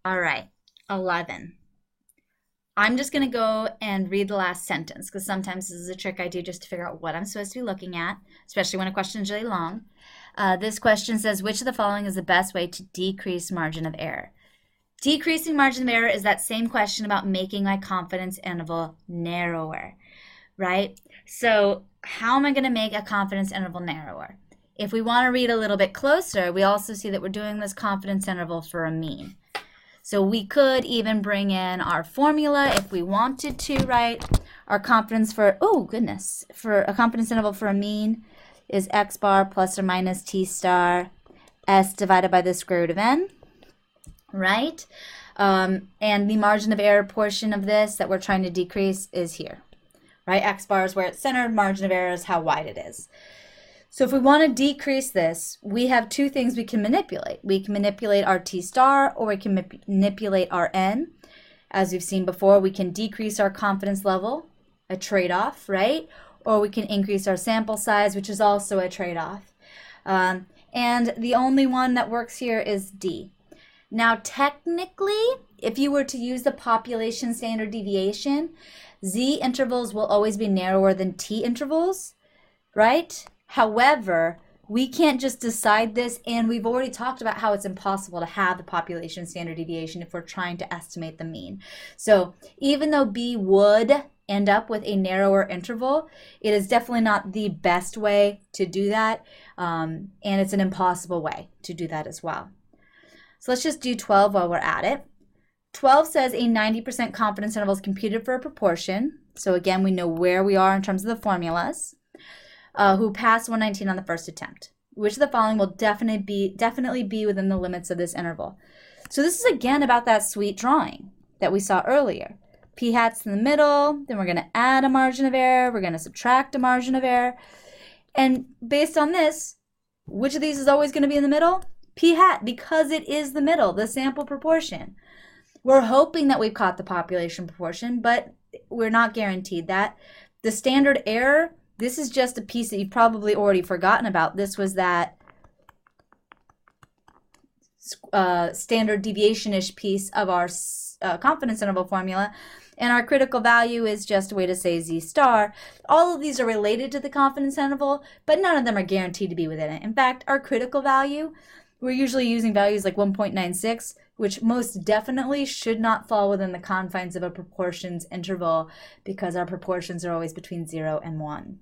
All right, 11. I'm just going to go and read the last sentence because sometimes this is a trick I do just to figure out what I'm supposed to be looking at, especially when a question is really long. This question says, which of the following is the best way to decrease margin of error? Decreasing margin of error is that same question about making my confidence interval narrower, right? So how am I going to make a confidence interval narrower? If we want to read a little bit closer, we also see that we're doing this confidence interval for a mean. So we could even bring in our formula if we wanted to, right? Our confidence for, oh goodness, for a confidence interval for a mean is x bar plus or minus t star s divided by the square root of n, right? And the margin of error portion of this that we're trying to decrease is here, right? X bar is where it's centered, margin of error is how wide it is. So if we want to decrease this, we have two things we can manipulate. We can manipulate our t star or we can manipulate our n. As we've seen before, we can decrease our confidence level, a trade-off, right? Or we can increase our sample size, which is also a trade-off. And the only one that works here is D. Now, technically, if you were to use the population standard deviation, Z intervals will always be narrower than T intervals, right? However, we can't just decide this, and we've already talked about how it's impossible to have the population standard deviation if we're trying to estimate the mean. So even though B would end up with a narrower interval, it is definitely not the best way to do that, and it's an impossible way to do that as well. So let's just do 12 while we're at it. 12 says a 90% confidence interval is computed for a proportion. So again, we know where we are in terms of the formulas. Who passed 119 on the first attempt. Which of the following will definitely be within the limits of this interval? So this is again about that sweet drawing that we saw earlier. P hat's in the middle, then we're going to add a margin of error, we're going to subtract a margin of error. And based on this, which of these is always going to be in the middle? P hat, because it is the middle, the sample proportion. We're hoping that we've caught the population proportion, but we're not guaranteed that. The standard error, this is just a piece that you've probably already forgotten about. This was that standard deviation-ish piece of our confidence interval formula. And our critical value is just a way to say Z star. All of these are related to the confidence interval, but none of them are guaranteed to be within it. In fact, our critical value, we're usually using values like 1.96, which most definitely should not fall within the confines of a proportions interval because our proportions are always between 0 and 1.